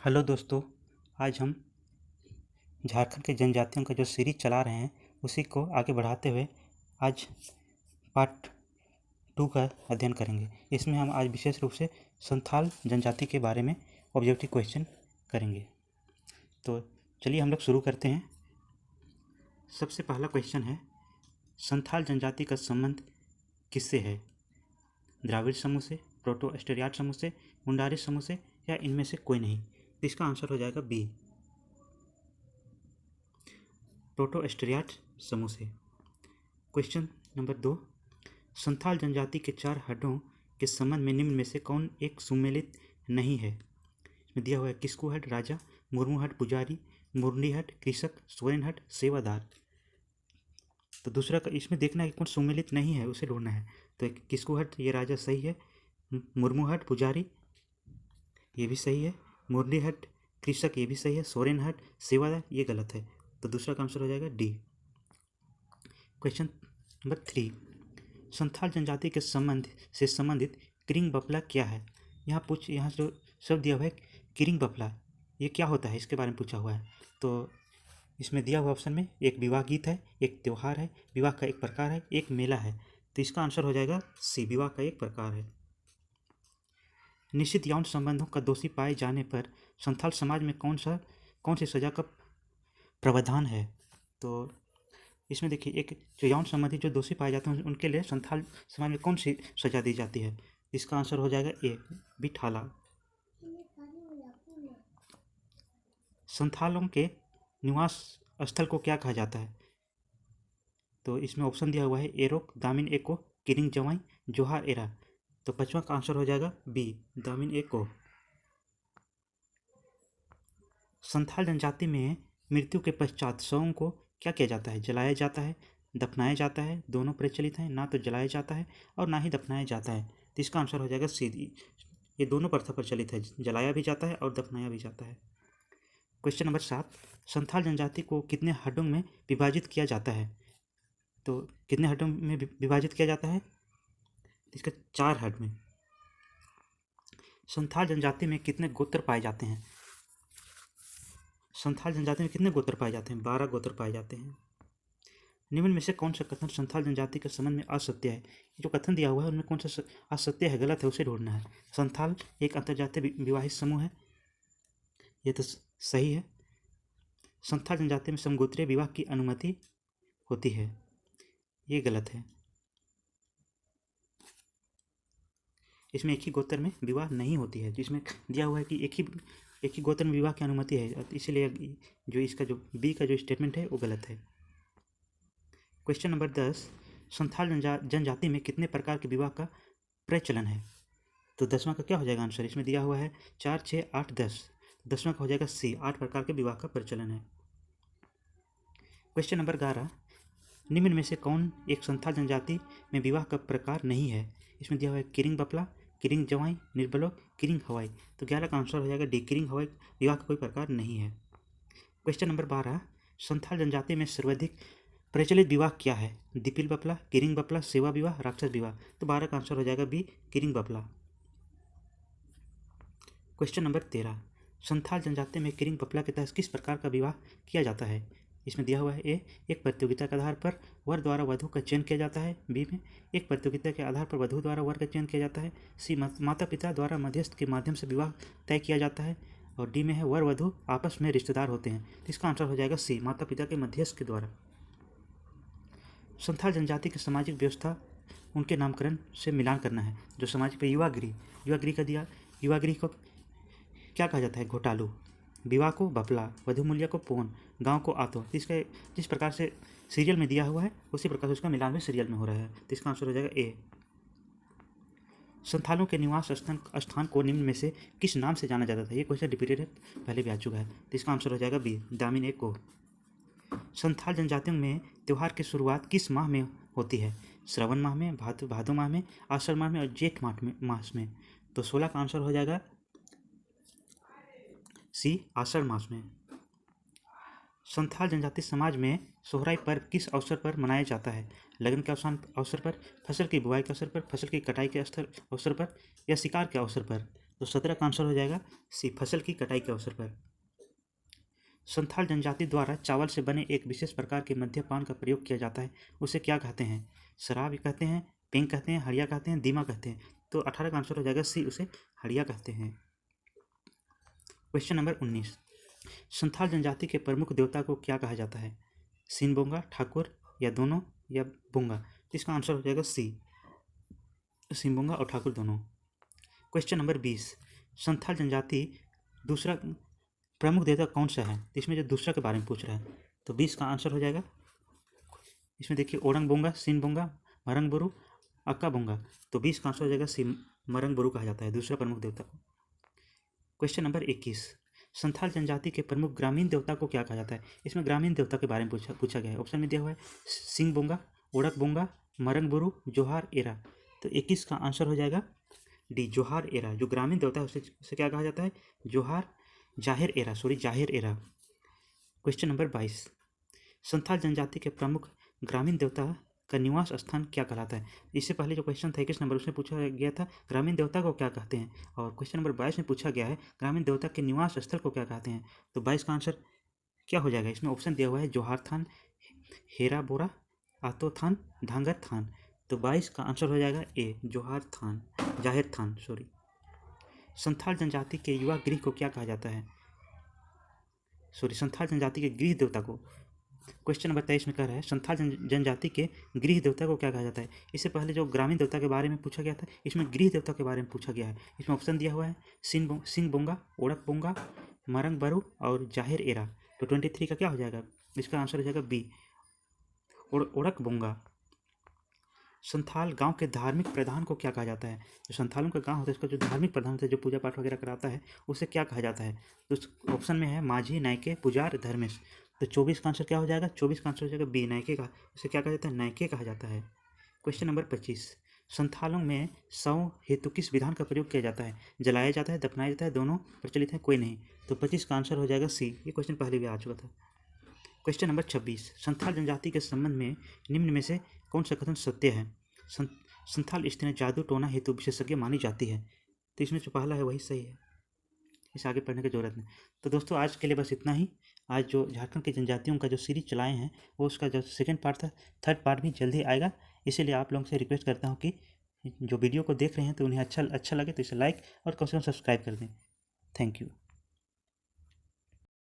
Hello दोस्तों, आज हम झारखंड के जनजातियों का जो सीरीज चला रहे हैं उसी को आगे बढ़ाते हुए आज पार्ट 2 का अध्ययन करेंगे। इसमें हम आज विशेष रूप से संथाल जनजाति के बारे में ऑब्जेक्टिव क्वेश्चन करेंगे। तो चलिए हम लोग शुरू करते हैं। सबसे पहला क्वेश्चन है, संथाल जनजाति का संबंध किससे है? द्राविड़ समूह से, प्रोटो एस्टेरियाट समूह से, मुंडारी समूह से, या इनमें से कोई नहीं? तो इसका आंसर हो जाएगा बी, प्रोटो एस्टेरियाट समूह से। क्वेश्चन नंबर 2, संथाल जनजाति के 4 हड्डों के संबंध में निम्न में से कौन एक सुमेलित नहीं है? इसमें दिया हुआ है किस्कू हट, राजा, मुर्मू हट, पुजारी, मुरली हट, कृषक, सोरेन हट, सेवादार। तो दूसरा का इसमें देखना है कि कौन सुमेलित नहीं है, उसे ढूंढना है। तो किस्कू हट ये राजा सही है, मुर्मू हट पुजारी ये भी सही है, मुरली हट कृषक ये भी सही है, सोरेन हट सेवादार ये गलत है। तो दूसरा का आंसर हो जाएगा डी। क्वेश्चन नंबर 3, संथाल जनजाति के संबंध से संबंधित किरिंग बपला क्या है? यहाँ जो शब्द दिया हुआ है किरिंग बपला, ये क्या होता है इसके बारे में पूछा हुआ है। तो इसमें दिया हुआ ऑप्शन में एक विवाह गीत है, एक त्यौहार है, विवाह का एक प्रकार है, एक मेला है। तो इसका आंसर हो जाएगा सी, विवाह का एक प्रकार है। निश्चित यौन संबंधों का दोषी पाए जाने पर संथाल समाज में कौन सी सजा का प्रावधान है? तो इसमें देखिए, एक जो यौन संबंधी जो दोषी पाए जाते हैं उनके लिए संथाल समाज में कौन सी सजा दी जाती है? इसका आंसर हो जाएगा ए, बिठाला। संथालों के निवास स्थल को क्या कहा जाता है? तो इसमें ऑप्शन दिया हुआ है एरोक, दामिन एको, किरिंग जवाई, जोहार एरा। तो पांचवा का आंसर हो जाएगा बी, दामिन एको। संथाल जनजाति में मृत्यु के पश्चात शवों को क्या किया जाता है? जलाया जाता है, दफनाया जाता है, दोनों प्रचलित हैं। ना तो जलाया जाता है और ना ही दफनाया जाता है। तो इसका आंसर हो जाएगा सी, ये दोनों प्रथा प्रचलित है, जलाया भी जाता है और दफनाया भी जाता है। क्वेश्चन नंबर 7, संथाल जनजाति को कितने हड्डों में विभाजित किया जाता है? तो कितने हड्डों में विभाजित किया जाता है? इसका 4 हड्ड में। संथाल जनजाति में कितने गोत्र पाए जाते हैं? संथाल जनजाति में कितने गोत्र पाए जाते हैं? 12 गोत्र पाए जाते हैं। निम्न में से कौन सा कथन संथाल जनजाति के संबंध में असत्य है? जो कथन दिया हुआ है उनमें कौन सा असत्य है, गलत है, उसे ढूंढना है। संथाल एक अंतर्जातीय विवाहित समूह है, ये तो सही है। संथाल जनजाति में समगोत्रीय विवाह की अनुमति होती है, ये गलत है। इसमें एक ही गोत्र में विवाह नहीं होती है, जिसमें दिया हुआ है कि एक ही गोत्र में विवाह की अनुमति है, इसलिए जो इसका जो बी का जो स्टेटमेंट है वो गलत है। क्वेश्चन नंबर 10, संथाल जनजाति में कितने प्रकार के विवाह का प्रचलन है? तो 10वां का क्या हो जाएगा आंसर? इसमें दिया हुआ है 4, 6, 8, 10। 10वां का हो जाएगा सी, 8 प्रकार के विवाह का प्रचलन है। क्वेश्चन नंबर 11, निम्न में से कौन एक संथाल जनजाति में विवाह का प्रकार नहीं है? इसमें दिया हुआ है किरिंग बपला, किरिंग जवाई, निर्बलो, किरिंग हवाई। तो 11 का आंसर हो जाएगा डी, किरिंग हवाई विवाह का कोई प्रकार नहीं है। क्वेश्चन नंबर 12, संथाल जनजाति में सर्वाधिक प्रचलित विवाह क्या है? दीपिल बपला, किरिंग बपला, सेवा विवाह, राक्षस विवाह। तो 12 का आंसर हो जाएगा बी, किरिंग बपला। क्वेश्चन नंबर 13, संथाल जनजाति में किरिंग बपला के तहत किस प्रकार का विवाह किया जाता है? इसमें दिया हुआ है ए, एक प्रतियोगिता के आधार पर वर द्वारा वधु का चयन किया जाता है। बी में एक प्रतियोगिता के आधार पर वधु द्वारा वर का चयन किया जाता है। सी, माता पिता द्वारा मध्यस्थ के माध्यम से विवाह तय किया जाता है। और डी में है वर वधु आपस में रिश्तेदार होते हैं। तो इसका आंसर हो जाएगा सी, माता पिता के मध्यस्थ के द्वारा। संथाल जनजाति की सामाजिक व्यवस्था उनके नामकरण से मिलान करना है। जो सामाजिक युवागृह का दिया, युवागृह को क्या कहा जाता है? घोटालू, विवाह को बपला, वधु मूल्य को पोन, गांव को आतो। इसका जिस प्रकार से सीरियल में दिया हुआ है उसी प्रकार से उसका मिलान भी सीरियल में हो रहा है। तो इसका आंसर हो जाएगा ए। संथालों के निवास स्थान को निम्न में से किस नाम से जाना जाता था? ये क्वेश्चन रिपीटेड है, पहले भी आ चुका है। तो इसका आंसर हो जाएगा बी, दामिन ए को। संथाल जनजातियों में त्यौहार की शुरुआत किस माह में होती है? श्रवण माह में, भादो माह में, आषाढ़ माह में और जेठ मास में। तो 16 का आंसर हो जाएगा सी, आषाढ़ मास में। संथाल जनजाति समाज में सोहराई पर्व किस अवसर पर मनाया जाता है? लगन के अवसर पर, फसल की बुआई के अवसर पर, फसल की कटाई के अवसर पर, या शिकार के अवसर पर। तो 17 का आंसर हो जाएगा सी, फसल की कटाई के अवसर पर। संथाल जनजाति द्वारा चावल से बने एक विशेष प्रकार के मद्यपान का प्रयोग किया जाता है, उसे क्या कहते हैं? शराब कहते हैं, पेंग कहते हैं, हड़िया कहते हैं, दीमा कहते हैं। तो 18 का आंसर हो जाएगा सी, उसे हड़िया कहते हैं। क्वेश्चन नंबर 19, संथाल जनजाति के प्रमुख देवता को क्या कहा जाता है? सिनबोंगा, ठाकुर या दोनों या बोंगा? इसका आंसर हो जाएगा सी, सिनबोंगा और ठाकुर दोनों। क्वेश्चन नंबर 20, संथाल जनजाति दूसरा प्रमुख देवता कौन सा है? इसमें जो दूसरा के बारे में पूछ रहा है, तो 20 का आंसर हो जाएगा, इसमें देखिए ओरंग बोंगा, सिन बोंगा, मरंग बुरु, अक्का बोंगा। तो 20 का आंसर हो जाएगा सी, मरंग बुरु कहा जाता है दूसरा प्रमुख देवता को। क्वेश्चन नंबर 21, संथाल जनजाति के प्रमुख ग्रामीण देवता को क्या कहा जाता है? इसमें ग्रामीण देवता के बारे में पूछा गया है। ऑप्शन में दिया हुआ है सिंह बोंगा, ओड़क बोंगा, मरंग बुरु, जोहार एरा। तो 21 का आंसर हो जाएगा डी, जोहार एरा। जो ग्रामीण देवता है उसे क्या कहा जाता है? जोहार जाहिर एरा, जाहिर एरा। क्वेश्चन नंबर 22, संथाल जनजाति के प्रमुख ग्रामीण देवता का निवास स्थान क्या कहलाता है? इससे पहले जो क्वेश्चन था 21 नंबर, उसमें पूछा गया था ग्रामीण देवता को क्या कहते हैं, और क्वेश्चन नंबर 22 में पूछा गया है ग्रामीण देवता के निवास स्थल को क्या कहते हैं। तो 22 का आंसर क्या हो जाएगा? इसमें ऑप्शन दिया हुआ है जोहार थान, हेरा बोरा, आतो थान, धांगर थान। तो 22 का आंसर हो जाएगा ए, जोहार थान, जाहिर थान। संथाल जनजाति के युवा गृह को क्या कहा जाता है? संथाल जनजाति के गृह देवता को, क्वेश्चन नंबर 23 में कह रहा है संथाल जनजाति के गृह देवता को क्या कहा जाता है। इससे पहले जो ग्रामीण देवता के बारे में पूछा गया था, इसमें गृह देवता के बारे में पूछा गया है। इसमें ऑप्शन दिया हुआ है सिंह बोंगा, ओड़क बोंगा, मरंग बरु और जाहिर एरा। तो 23 का क्या हो जाएगा? इसका आंसर हो जाएगा बी, ओड़क बोंगा। संथाल गांव के धार्मिक प्रधान को क्या कहा जाता है? जो संथालों का गांव होता है, इसका जो धार्मिक प्रधान होता है, जो पूजा पाठ वगैरह कराता है, उसे क्या कहा जाता है? तो ऑप्शन में है माझी, नायके, पुजार, धर्मेश। तो 24 का आंसर क्या हो जाएगा? 24 का आंसर हो जाएगा बी, नायके का। उसे क्या कहा जाता है? नायके कहा जाता है। क्वेश्चन नंबर 25, संथालों में शव हेतु किस विधान का प्रयोग किया जाता है? जलाया जाता है, दफनाया जाता है, दोनों प्रचलित है, कोई नहीं। तो 25 का आंसर हो जाएगा सी, ये क्वेश्चन पहले भी आ चुका था। क्वेश्चन नंबर 26, संथाल जनजाति के संबंध में निम्न में से कौन सा कथन सत्य है? संथाल स्त्रियाँ जादू टोना हेतु विशेषज्ञ मानी जाती है। तो इसमें जो पहला है वही सही है, इसे आगे पढ़ने की जरूरत नहीं। तो दोस्तों आज के लिए बस इतना ही। आज जो झारखंड की जनजातियों का जो सीरीज चलाए हैं, वो उसका जो सेकंड पार्ट था, थर्ड पार्ट भी जल्दी आएगा। इसीलिए आप लोगों से रिक्वेस्ट करता हूँ कि जो वीडियो को देख रहे हैं तो उन्हें अच्छा लगे तो इसे लाइक और कम से कम सब्सक्राइब कर दें। Thank you.